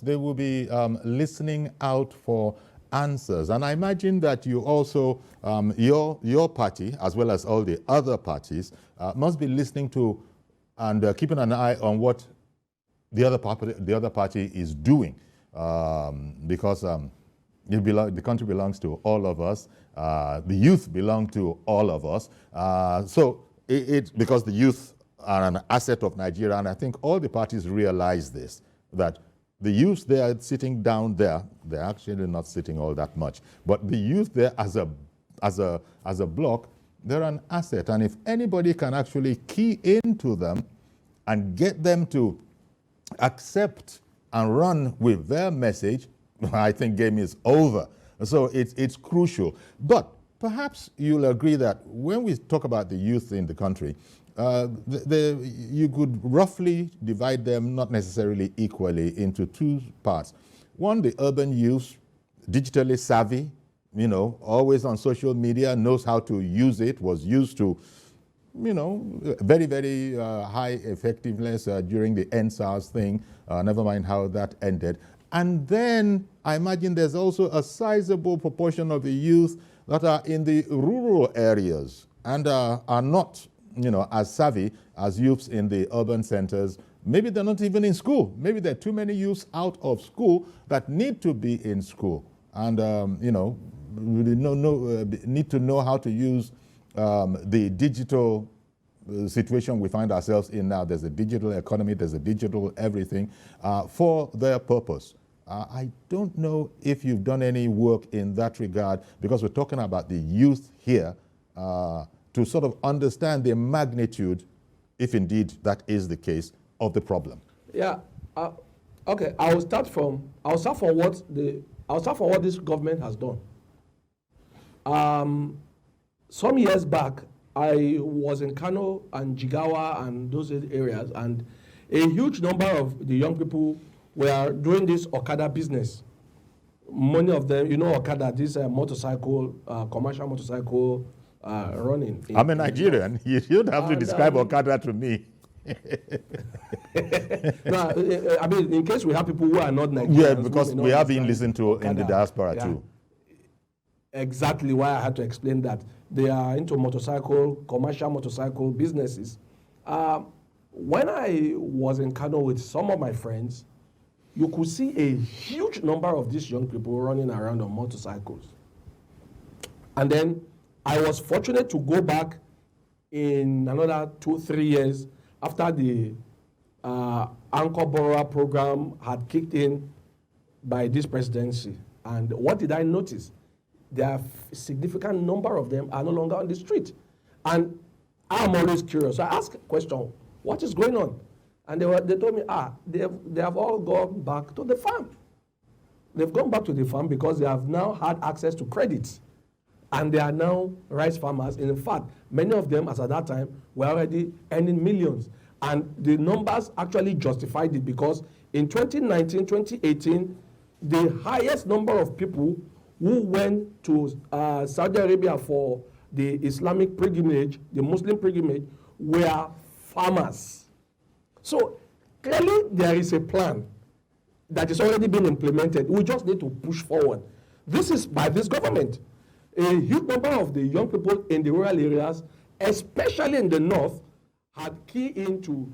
they will be listening out for answers. And I imagine that you also, your party, as well as all the other parties, must be listening to and keeping an eye on what the other party is doing, because the country belongs to all of us. The youth belong to all of us. Because the youth are an asset of Nigeria, and I think all the parties realize this, that the youth they are sitting down there, they're actually not sitting all that much, but the youth there as a block, they're an asset. And if anybody can actually key into them and get them to accept and run with their message, I think game is over. So it's crucial. But perhaps you'll agree that when we talk about the youth in the country, you could roughly divide them, not necessarily equally, into two parts. One, the urban youth, digitally savvy, always on social media, knows how to use it, was used to, very, very high effectiveness during the NSARS thing, never mind how that ended. And then I imagine there's also a sizable proportion of the youth that are in the rural areas and are not as savvy as youths in the urban centers. Maybe they're not even in school. Maybe there are too many youths out of school that need to be in school. And, need to know how to use the digital situation we find ourselves in now. There's a digital economy, there's a digital everything for their purpose. I don't know if you've done any work in that regard, because we're talking about the youth here, to sort of understand the magnitude, if indeed that is the case, of the problem. Yeah. Okay. I'll start from what this government has done. Some years back, I was in Kano and Jigawa and those areas, and a huge number of the young people were doing this Okada business. Many of them, Okada, this motorcycle, commercial motorcycle running. I'm a Nigerian. You should have to describe Okada to me. No, I mean, in case we have people who are not Nigerians. Yeah, because we have been listened to Okada in the diaspora too. Exactly why I had to explain that. They are into commercial motorcycle businesses. When I was in Kano with some of my friends, you could see a huge number of these young people running around on motorcycles. And then I was fortunate to go back in another 2-3 years after the Anchor Borrower program had kicked in by this presidency. And what did I notice? There are a significant number of them are no longer on the street. And I'm always curious. So I asked a question, what is going on? And they told me, they have all gone back to the farm. They've gone back to the farm because they have now had access to credit. And they are now rice farmers. And in fact, many of them, as at that time, were already earning millions. And the numbers actually justified it, because in 2019, 2018, the highest number of people who went to Saudi Arabia for the Islamic pilgrimage, the Muslim pilgrimage, were farmers. So clearly there is a plan that is already being implemented. We just need to push forward. This is by this government. A huge number of the young people in the rural areas, especially in the north, had key into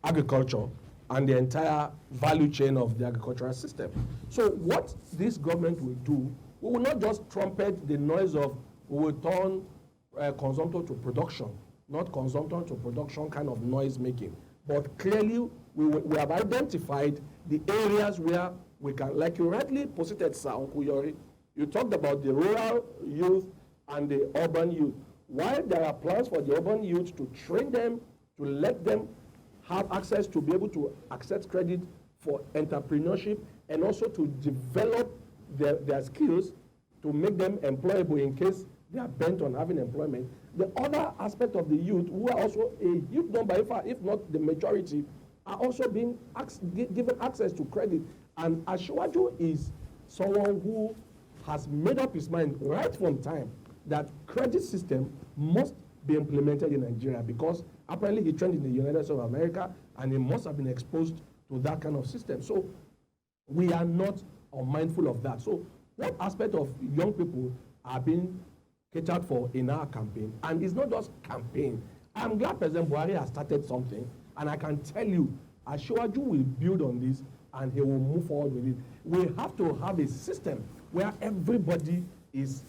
agriculture and the entire value chain of the agricultural system. So what this government will do, we will not just trumpet the noise of, we will turn consumption to production, not consumption to production kind of noise making. But clearly, we have identified the areas where we can, like you rightly posited, Sir Onkuyori, you talked about the rural youth and the urban youth. While there are plans for the urban youth to train them, to let them have access to be able to access credit for entrepreneurship, and also to develop their skills to make them employable in case they are bent on having employment. The other aspect of the youth, who are also a huge number, if not the majority, are also being given access to credit. And Asiwaju is someone who has made up his mind right from time that credit system must be implemented in Nigeria, because apparently he trained in the United States of America and he must have been exposed to that kind of system. So We are not unmindful of that. So what aspect of young people are being catered for in our campaign? And it's not just campaign. I'm glad President Buhari has started something, and I can tell you, Asiwaju will build on this and he will move forward with it. We have to have a system where everybody is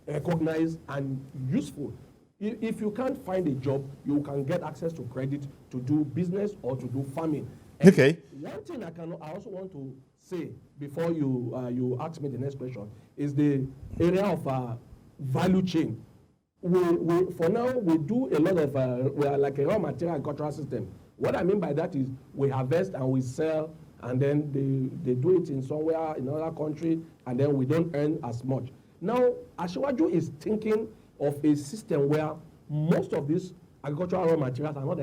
recognized and useful. If you can't find a job, you can get access to credit to do business or to do farming. And okay. One thing I also want to say before you ask me the next question is the area of value chain. For now, we do a lot of, we are like a raw material agricultural system. What I mean by that is we harvest and we sell, and then they do it in somewhere in another country, and then we don't earn as much. Now, Asiwaju is thinking of a system where most of these agricultural raw materials are not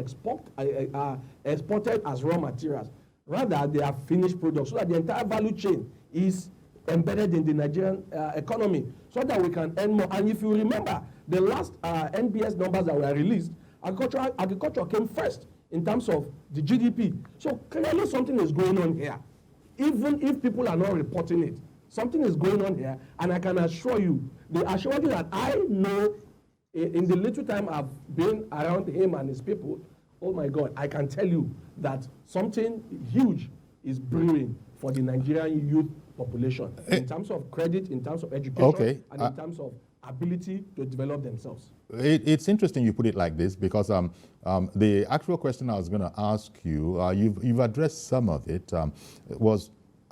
exported as raw materials. Rather, they are finished products, so that the entire value chain is embedded in the Nigerian economy, so that we can earn more. And if you remember, the last NBS numbers that were released, agriculture came first in terms of the GDP. So clearly something is going on here. Even if people are not reporting it, something is going on here, and I can assure you, that I know in the little time I've been around him and his people, oh my God, I can tell you that something huge is brewing for the Nigerian youth population in terms of credit, in terms of education, and in terms of ability to develop themselves. It's interesting you put it like this, because the actual question I was going to ask you, you've addressed some of it,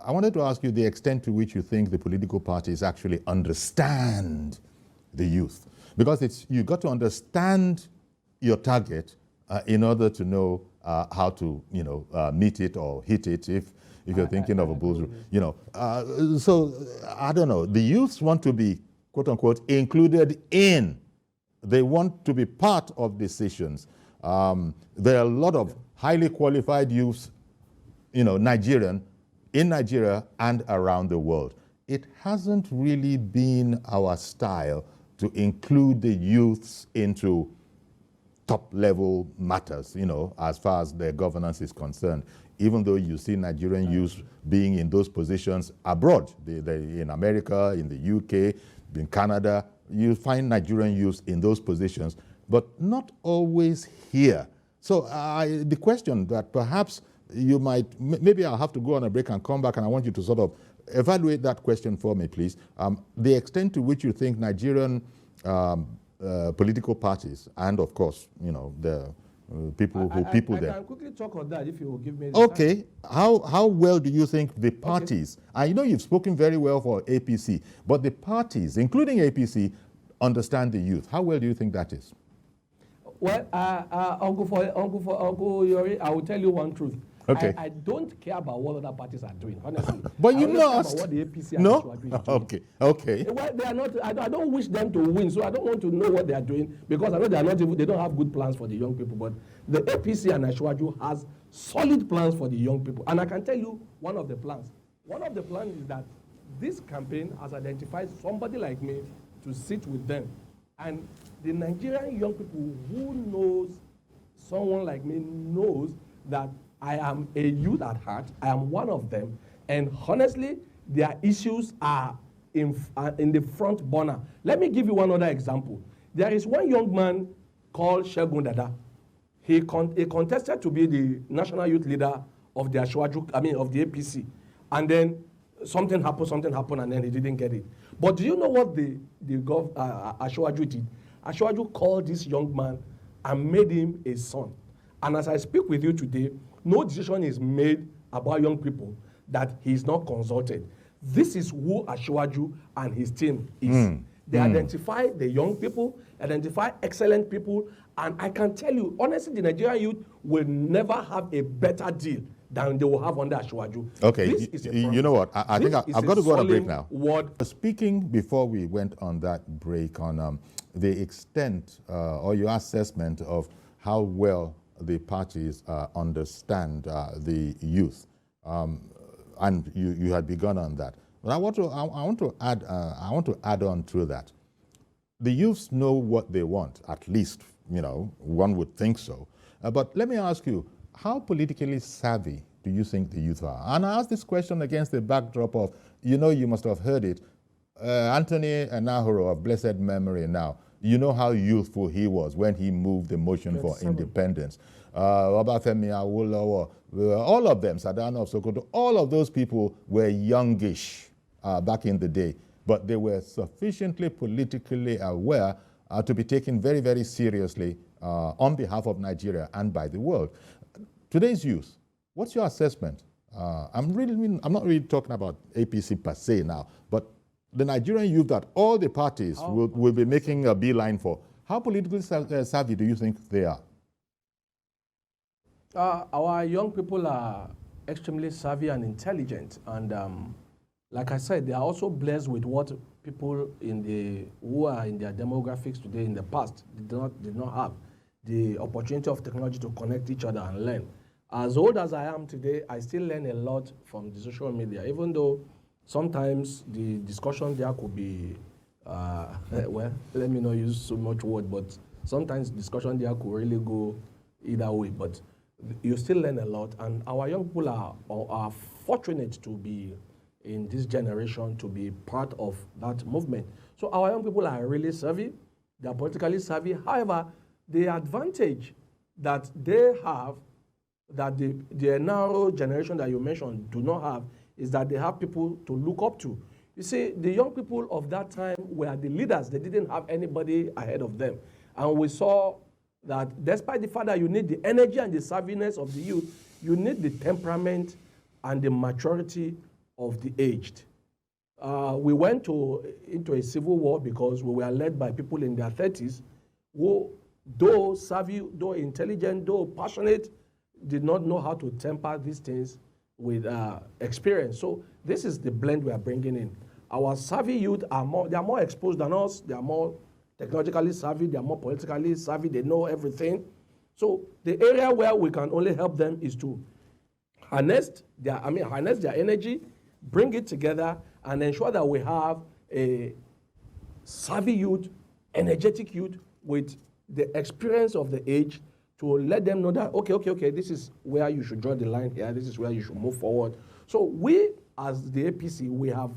I wanted to ask you the extent to which you think the political parties actually understand the youth. Because you've got to understand your target in order to know how to, meet it or hit it if you're thinking of a bull's, so I don't know. The youths want to be, quote unquote, included in. They want to be part of decisions. There are a lot of highly qualified youths, Nigerian, in Nigeria and around the world. It hasn't really been our style to include the youths into top-level matters, as far as their governance is concerned, even though you see Nigerian youths being in those positions abroad. In America, in the UK, in Canada, you find Nigerian youths in those positions, but not always here. So the question that perhaps you might, maybe I'll have to go on a break and come back, and I want you to sort of evaluate that question for me, please. The extent to which you think Nigerian political parties, and of course, the people who people there. I can quickly talk on that if you will give me the Okay. Time. How well do you think the parties, I know you've spoken very well for APC, but the parties, including APC, understand the youth? How well do you think that is? Well, Uncle Yori, I will tell you one truth. Okay. I don't care about what other parties are doing, honestly. But you must. About what the APC and Asiwaju is doing. Okay. Well, they are not. I don't wish them to win, so I don't want to know what they are doing, because I know they are not. They don't have good plans for the young people. But the APC and Asiwaju has solid plans for the young people, and I can tell you one of the plans. One of the plans is that this campaign has identified somebody like me to sit with them, and the Nigerian young people who knows someone like me knows that I am a youth at heart. I am one of them. And honestly, their issues are in the front burner. Let me give you one other example. There is one young man called Segun Dada. He contested to be the national youth leader of the of the APC. And then something happened, and then he didn't get it. But do you know what Asiwaju did? Asiwaju called this young man and made him a son. And as I speak with you today, no decision is made about young people that he is not consulted. This is who Asiwaju and his team is. They identify the young people, identify excellent people, and I can tell you, honestly, the Nigerian youth will never have a better deal than they will have under Asiwaju. Okay, you know what? I think I've got to go on a break now. Speaking before we went on that break on the extent or your assessment of how well the parties understand the youth, and you had begun on that. But I want to add on to that. The youths know what they want, at least one would think so. But let me ask you, how politically savvy do you think the youth are? And I ask this question against the backdrop of, you must have heard it, Anthony Anahoro of blessed memory now, you know how youthful he was when he moved the motion for independence. Obafemi Awolowo, all of them, Sadano of Sokoto, all of those people were youngish back in the day, but they were sufficiently politically aware to be taken very, very seriously on behalf of Nigeria and by the world. Today's youth, what's your assessment? I'm not really talking about APC per se now, but the Nigerian youth that all the parties will be making a beeline for. How politically savvy do you think they are? Our young people are extremely savvy and intelligent, and like I said, they are also blessed with what people who are in their demographics today in the past did not have, the opportunity of technology to connect each other and learn. As old as I am today, I still learn a lot from the social media, even though sometimes the discussion there could be, well, let me not use so much word, but sometimes discussion there could really go either way. But you still learn a lot, and our young people are fortunate to be in this generation, to be part of that movement. So our young people are really savvy, they are politically savvy. However, the advantage that they have, that the narrow generation that you mentioned do not have, is that they have people to look up to. You see, the young people of that time were the leaders. They didn't have anybody ahead of them. And we saw that despite the fact that you need the energy and the savviness of the youth, you need the temperament and the maturity of the aged. We went into a civil war because we were led by people in their 30s who, though savvy, though intelligent, though passionate, did not know how to temper these things with experience. So this is the blend we are bringing in. Our savvy youth they are more exposed than us. They are more technologically savvy. They are more politically savvy. They know everything. So the area where we can only help them is to harness their energy, bring it together, and ensure that we have a savvy youth, energetic youth with the experience of the age, to let them know that, okay, this is where you should draw the line here, this is where you should move forward. So we, as the APC, we have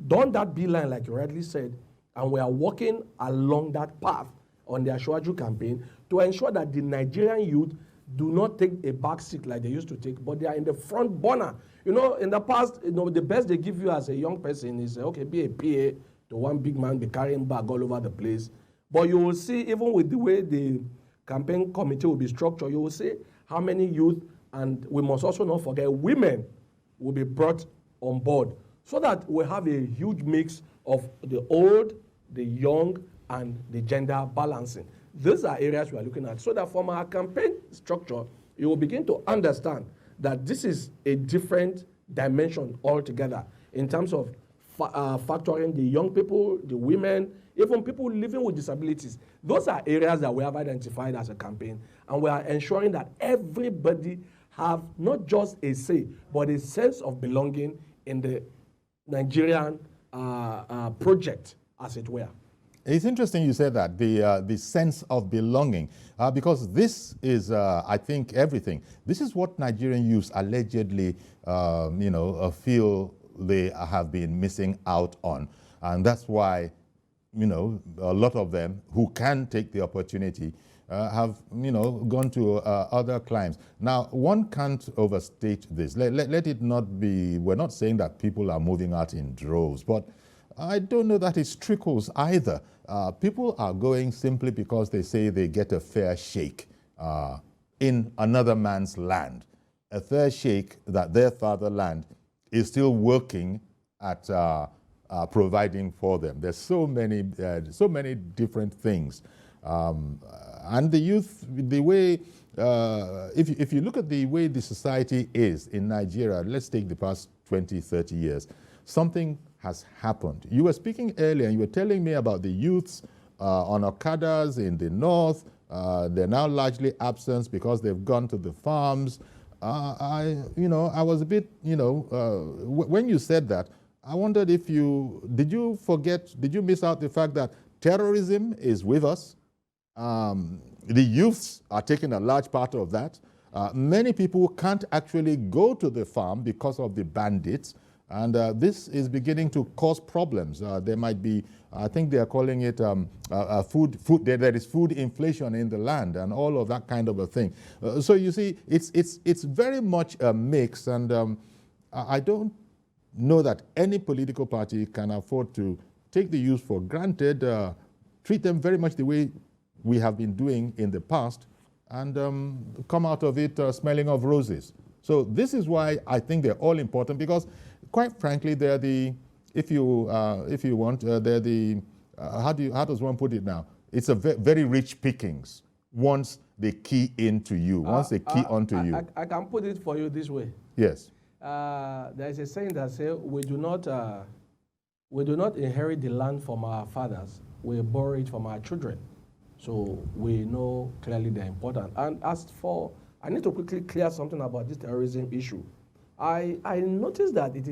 done that beeline, like you rightly said, and we are walking along that path on the Asiwaju campaign to ensure that the Nigerian youth do not take a back seat like they used to take, but they are in the front burner. In the past, the best they give you as a young person is, okay, be a PA to one big man, be carrying bag all over the place. But you will see, even with the way the campaign committee will be structured, you will see how many youth, and we must also not forget women, will be brought on board, so that we have a huge mix of the old, the young, and the gender balancing. These are areas we are looking at, so that from our campaign structure, you will begin to understand that this is a different dimension altogether in terms of factoring the young people, the women, even people living with disabilities. Those are areas that we have identified as a campaign, and we are ensuring that everybody have not just a say, but a sense of belonging in the Nigerian project, as it were. It's interesting you said that, the sense of belonging, because this is, I think, everything. This is what Nigerian youths allegedly, feel they have been missing out on. And that's why, a lot of them who can take the opportunity have, gone to other climes. Now, one can't overstate this. Let it not be, we're not saying that people are moving out in droves, but I don't know that it trickles either. People are going simply because they say they get a fair shake in another man's land. A fair shake that their fatherland is still working at providing for them. There's so many different things. And the youth, the way, if you look at the way the society is in Nigeria, let's take the past 20, 30 years, something has happened. You were speaking earlier, and you were telling me about the youths on Okadas in the north. They're now largely absent because they've gone to the farms. I was a bit, when you said that, I wondered if did you miss out the fact that terrorism is with us? The youths are taking a large part of that. Many people can't actually go to the farm because of the bandits, and this is beginning to cause problems. There might be, I think they are calling it there is food inflation in the land and all of that kind of a thing. So you see, it's very much a mix, and I don't know that any political party can afford to take the youth for granted, treat them very much the way we have been doing in the past, and come out of it smelling of roses. So this is why I think they're all important, because quite frankly, they're the, if you want, they're the, how does one put it now? It's a very rich pickings once they key into you, once they key onto you. I can put it for you this way. Yes. There's a saying that says we do not inherit the land from our fathers, we borrow it from our children. So we know clearly they're important. And as for, I need to quickly clear something about this terrorism issue. I noticed that it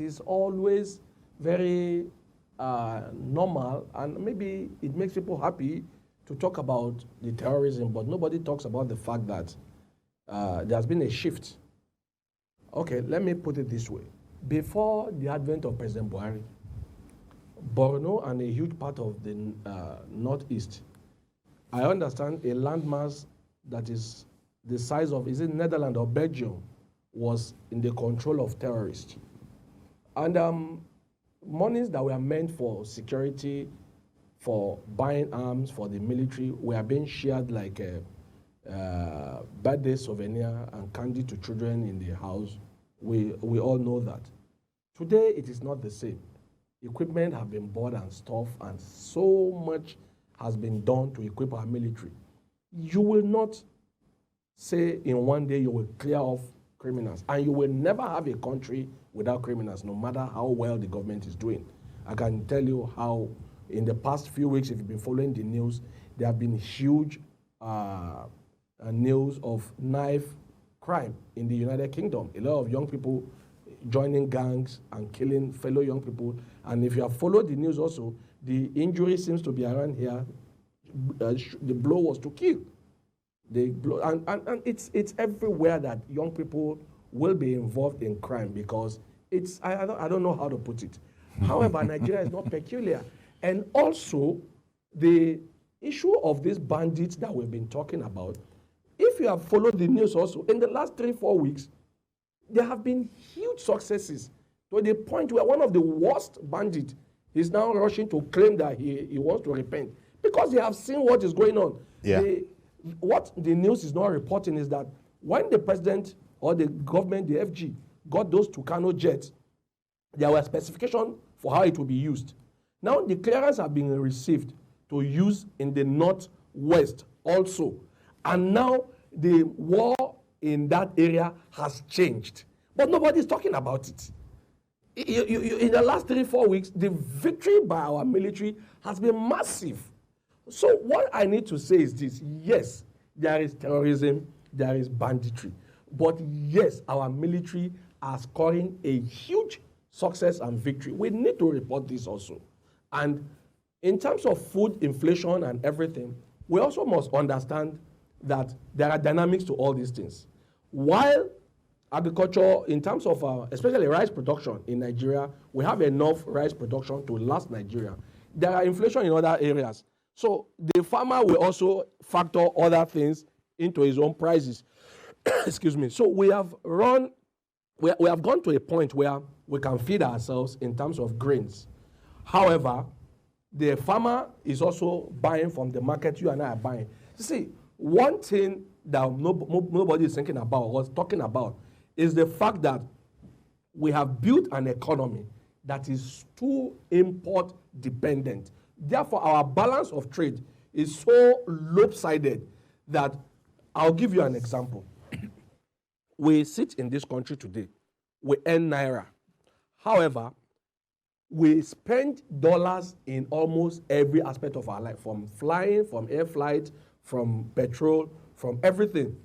is always very normal, and maybe it makes people happy to talk about the terrorism, but nobody talks about the fact that there's been a shift. Okay, let me put it this way. Before the advent of President Buhari, Borno and a huge part of the Northeast, I understand a landmass that is the size of, is it Netherlands or Belgium, was in the control of terrorists. And monies that were meant for security, for buying arms, for the military, were being shared like a birthday souvenir and candy to children in the house. We all know that. Today, it is not the same. Equipment have been bought and stuff, and so much has been done to equip our military. You will not say in one day you will clear off criminals, and you will never have a country without criminals, no matter how well the government is doing. I can tell you how in the past few weeks, if you've been following the news, there have been huge news of knife crime in the United Kingdom. A lot of young people joining gangs and killing fellow young people. And if you have followed the news also, the injury seems to be around here. The blow was to kill. The blow, and it's everywhere that young people will be involved in crime, because it's, I don't know how to put it. However, Nigeria is not peculiar. And also, the issue of these bandits that we've been talking about, if you have followed the news also, in the last 3-4 weeks, there have been huge successes, to the point where one of the worst bandits is now rushing to claim that he wants to repent, because they have seen what is going on. Yeah. What the news is not reporting is that when the president or the government, the FG, got those Tucano jets, there were specifications for how it will be used. Now the clearance have been received to use in the northwest also. And now the war in that area has changed. But nobody is talking about it. In the last 3-4 weeks, the victory by our military has been massive. So what I need to say is this: yes, there is terrorism, there is banditry, but yes, our military are scoring a huge success and victory. We need to report this also. And in terms of food inflation and everything, we also must understand that there are dynamics to all these things. While agriculture, in terms of especially rice production in Nigeria, we have enough rice production to last Nigeria. There are inflation in other areas. So the farmer will also factor other things into his own prices. Excuse me. So we have gone to a point where we can feed ourselves in terms of grains. However, the farmer is also buying from the market. You and I are buying. You see, one thing that nobody is thinking about or talking about is the fact that we have built an economy that is too import dependent. Therefore, our balance of trade is so lopsided that, I'll give you an example. We sit in this country today, we earn naira. However, we spend dollars in almost every aspect of our life, from flying, from air flight, from petrol, from everything.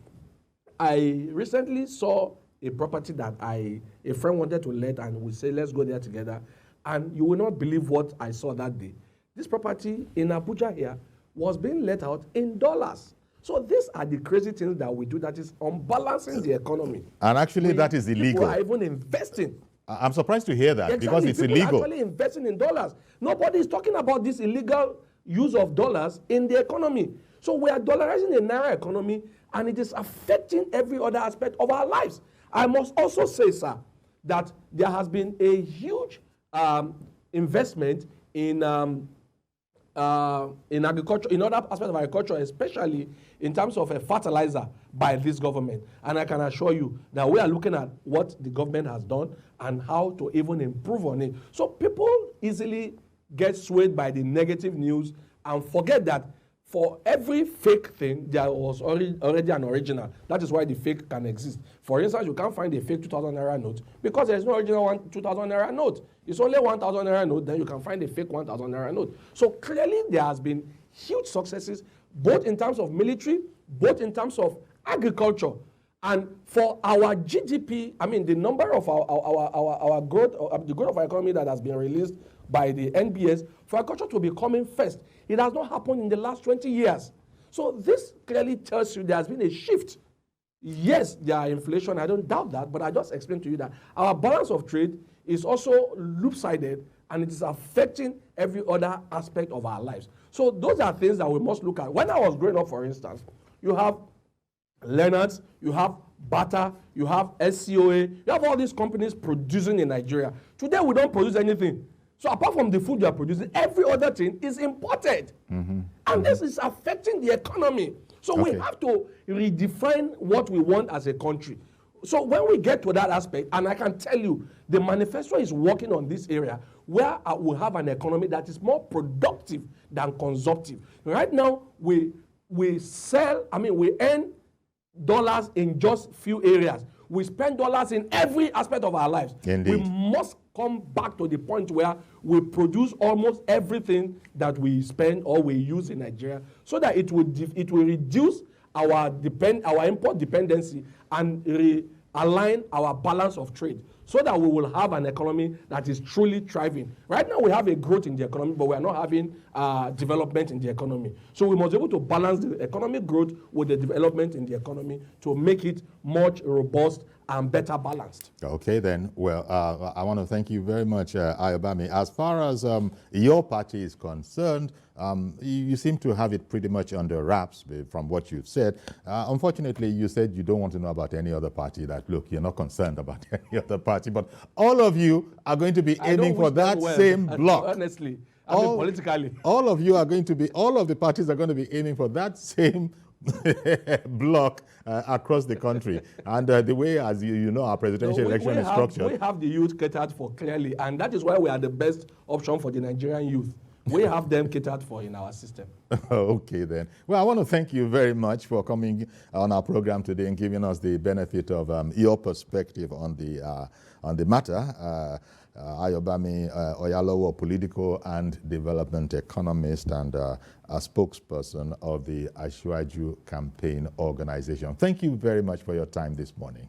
I recently saw a property that a friend wanted to let, and we said, let's go there together. And you will not believe what I saw that day. This property in Abuja here was being let out in dollars. So these are the crazy things that we do that is unbalancing the economy. And actually, that is illegal. People are even investing. I'm surprised to hear that, Exactly. because it's People illegal. are actually investing in dollars. Nobody is talking about this illegal use of dollars in the economy. So we are dollarizing the Naira economy, and it is affecting every other aspect of our lives. I must also say, sir, that there has been a huge investment in agriculture, in other aspects of agriculture, especially in terms of a fertilizer by this government. And I can assure you that we are looking at what the government has done and how to even improve on it. So people easily get swayed by the negative news and forget that for every fake thing, there was already an original. That is why the fake can exist. For instance, you can't find a fake 2,000 Naira note because there's no original 2,000 Naira note. It's only 1,000 Naira note, then you can find a fake 1,000 Naira note. So clearly there has been huge successes, both in terms of military, both in terms of agriculture. And for our GDP, I mean, the number of our growth, the growth of our economy that has been released by the NBS, for agriculture to be coming first, it has not happened in the last 20 years. So this clearly tells you there has been a shift. Yes, there are inflation, I don't doubt that, but I just explained to you that our balance of trade is also loop-sided, and it is affecting every other aspect of our lives. So those are things that we must look at. When I was growing up, for instance, you have Leonard's, you have Bata, you have SCOA, you have all these companies producing in Nigeria. Today, we don't produce anything. So apart from the food you are producing, every other thing is imported. And this is affecting the economy. So we have to redefine what we want as a country. So when we get to that aspect, and I can tell you, the manifesto is working on this area where we have an economy that is more productive than consumptive. Right now, we earn dollars in just few areas. We spend dollars in every aspect of our lives. Indeed. We must come back to the point where we produce almost everything that we spend or we use in Nigeria, so that it will reduce our import dependency and realign our balance of trade, so that we will have an economy that is truly thriving. Right now we have a growth in the economy, but we are not having development in the economy. So we must be able to balance the economic growth with the development in the economy to make it much robust and better balanced. Okay, then. Well, I want to thank you very much, Ayobami. As far as your party is concerned, you seem to have it pretty much under wraps from what you've said. Unfortunately, you said you don't want to know about any other party. That, look, you're not concerned about any other party, but all of you are going to be aiming for that same block. Honestly, I mean politically. All of the parties are going to be aiming for that same block across the country. And the way, as you know, our presidential election is structured. We have the youth catered for clearly, and that is why we are the best option for the Nigerian youth. We have them catered for in our system. Okay, then. Well, I want to thank you very much for coming on our program today and giving us the benefit of your perspective on the matter. Ayobami Oyalowo, political and development economist and a spokesperson of the Asiwaju campaign organization. Thank you very much for your time this morning.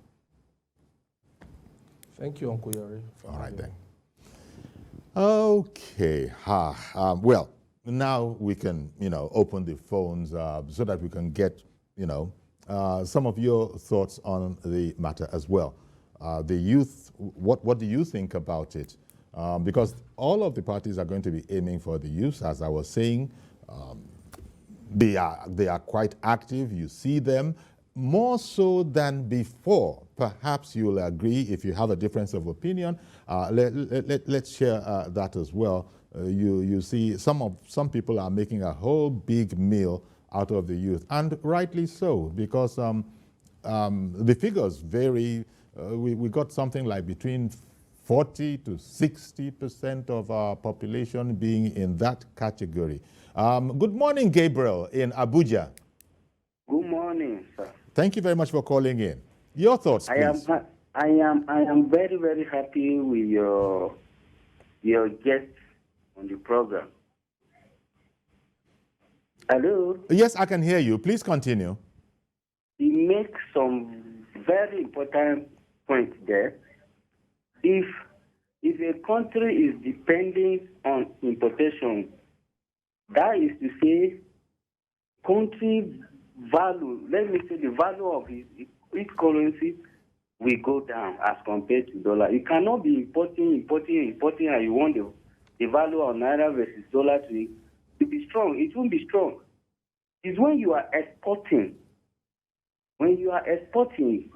Thank you, Uncle Yori. All right, then. Okay. Well, now we can, open the phones so that we can get, some of your thoughts on the matter as well. The youth, what do you think about it? Because all of the parties are going to be aiming for the youth, as I was saying. They are quite active. You see them more so than before. Perhaps you'll agree. If you have a difference of opinion, let's share that as well. You see, some people are making a whole big meal out of the youth, and rightly so, because the figures vary. We got something like between 40 to 60% of our population being in that category. Good morning, Gabriel in Abuja. Good morning, sir. Thank you very much for calling in. Your thoughts, please. I am very, very happy with your guest on the program. Hello? Yes, I can hear you. Please continue. He makes some very important points there. If a country is depending on importation, that is to say, country value, let me say the value of his currency will go down as compared to dollar. You cannot be importing, and you want the value of naira versus dollar to be strong. It won't be strong. It's when you are exporting. When you are exporting.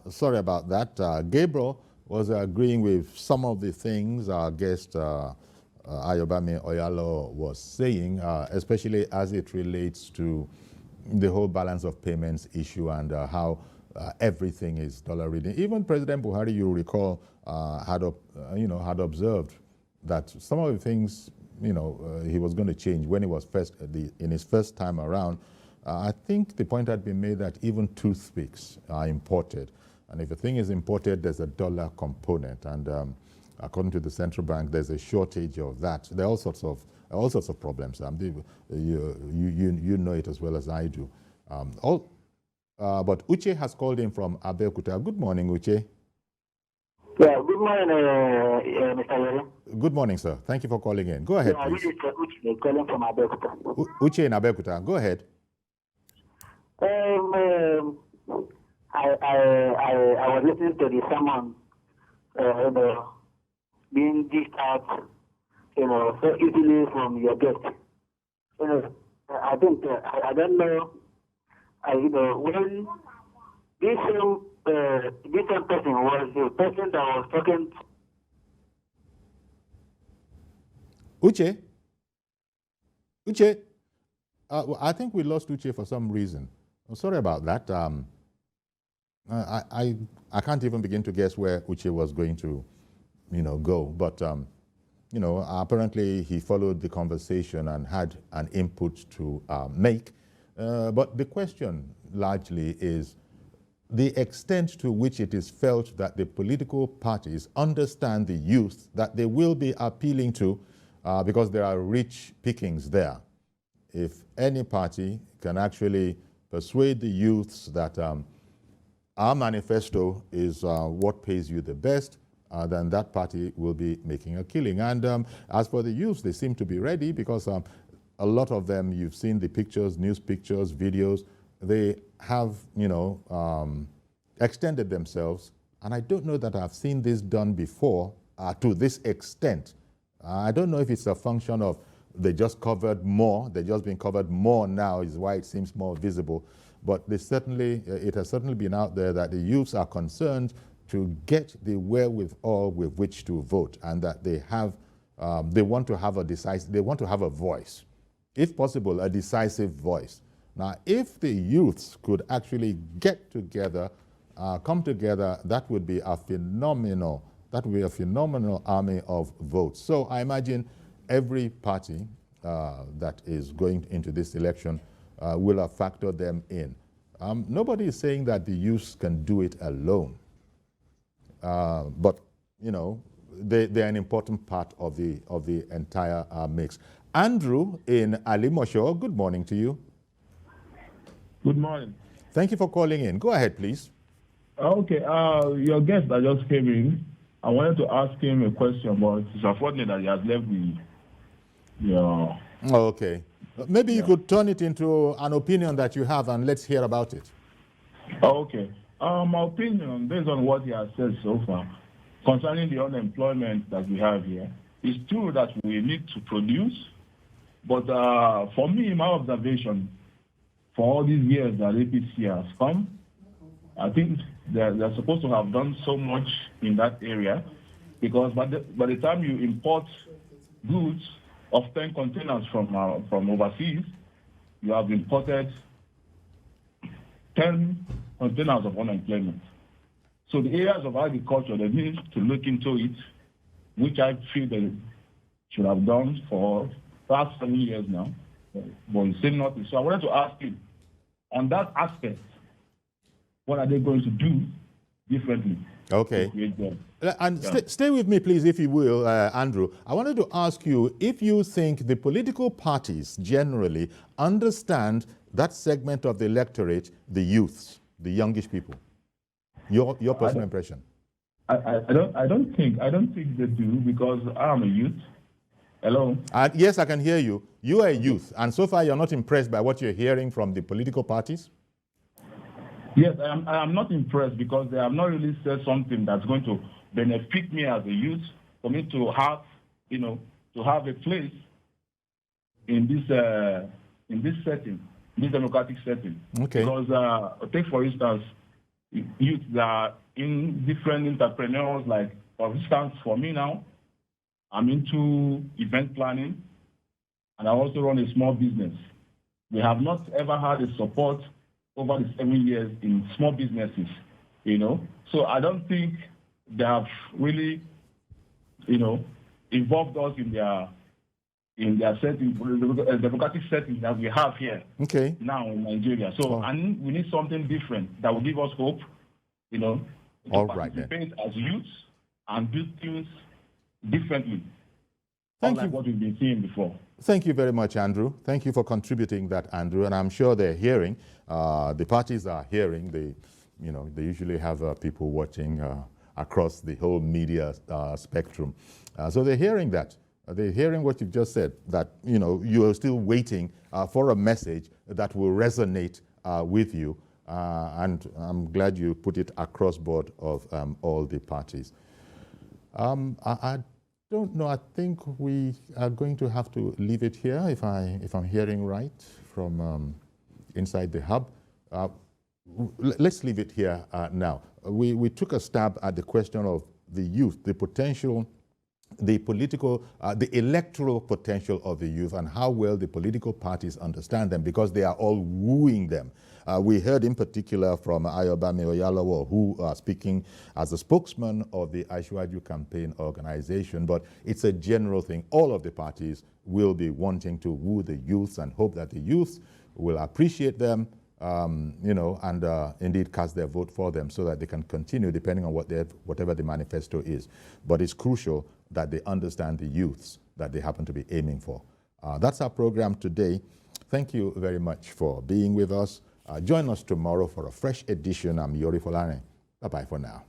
Sorry about that. Gabriel was agreeing with some of the things our guest Ayobami Oyalowo was saying, especially as it relates to the whole balance of payments issue and how everything is dollar reading. Even President Buhari, you recall, had observed that some of the things he was going to change when he was in his first time around. I think the point had been made that even toothpicks are imported, and if a thing is imported, there's a dollar component, and according to the central bank, there's a shortage of that. There are all sorts of problems. You know it as well as I do. But Uche has called in from Abeokuta. Good morning, Uche. Yeah, good morning, Mr. Yere. Good morning, sir. Thank you for calling in. Go ahead, please. This is Uche calling from Abeokuta. Uche in Abeokuta. Go ahead. I was listening to the sermon, being dished out, so easily from your guest. I think I don't know. When this same person was the person that was talking. Uche, I think we lost Uche for some reason. I'm sorry about that. I can't even begin to guess where Uche was going to, go. But apparently he followed the conversation and had an input to make. But the question largely is the extent to which it is felt that the political parties understand the youth that they will be appealing to, because there are rich pickings there. If any party can actually persuade the youths that our manifesto is what pays you the best, then that party will be making a killing. And as for the youths, they seem to be ready because a lot of them, you've seen the pictures, news pictures, videos, they have, extended themselves. And I don't know that I've seen this done before to this extent. I don't know if it's a function of they just covered more, they've just been covered more now is why it seems more visible. But it has certainly been out there that the youths are concerned to get the wherewithal with which to vote, and that they want to have a voice. If possible, a decisive voice. Now, if the youths could actually get together, come together, that would be a phenomenal army of votes. So I imagine every party that is going into this election will have factored them in. Nobody is saying that the youths can do it alone, but they're an important part of the entire mix. Andrew in Alimosho, good morning to you. Good morning. Thank you for calling in. Go ahead, please. Okay, your guest that just came in, I wanted to ask him a question, but it's unfortunate that he has left the. Okay. Maybe you could turn it into an opinion that you have, and let's hear about it. Okay. My opinion, based on what he has said so far, concerning the unemployment that we have here, it's true that we need to produce, but for me, my observation, for all these years that APC has come, I think they're supposed to have done so much in that area, because by the time you import goods of 10 containers from overseas, you have imported 10 containers of unemployment. So the areas of agriculture, they need to look into it, which I feel they should have done for past 7 years now, but it's still nothing. So I wanted to ask you, on that aspect, what are they going to do differently? Okay. And stay with me, please, if you will, Andrew. I wanted to ask you if you think the political parties generally understand that segment of the electorate, the youths, the youngish people. Your personal impression. I don't think they do, because I'm a youth, Hello? Yes, I can hear you. You are a youth, and so far you're not impressed by what you're hearing from the political parties? Yes, I am not impressed because they have not really said something that's going to benefit me as a youth, for me to have, to have a place in this setting, this democratic setting. Okay. Because take for instance, youth that are in different entrepreneurs, like for instance, for me now, I'm into event planning, and I also run a small business. We have not ever had a support over the 7 years in small businesses, So I don't think they have really, involved us in their setting, the democratic setting that we have here now in Nigeria. So and we need something different that will give us hope, to participate as youths and do things differently. Unlike what we've been seeing before. Thank you very much, Andrew. Thank you for contributing that, Andrew. And I'm sure they're hearing. The parties are hearing. They usually have people watching across the whole media spectrum. So they're hearing that. They're hearing what you've just said, that you are still waiting for a message that will resonate with you. And I'm glad you put it across board of all the parties. I don't know. I think we are going to have to leave it here, if I'm hearing right from inside the hub. Let's leave it here now. We took a stab at the question of the youth, the potential, the political, the electoral potential of the youth, and how well the political parties understand them, because they are all wooing them. We heard in particular from Ayobami Oyalowo, who speaking as a spokesman of the Asiwaju campaign organization, but it's a general thing. All of the parties will be wanting to woo the youths and hope that the youths will appreciate them, and indeed cast their vote for them so that they can continue depending on whatever the manifesto is. But it's crucial that they understand the youths that they happen to be aiming for. That's our program today. Thank you very much for being with us. Join us tomorrow for a fresh edition. I'm Yori Folane. Bye-bye for now.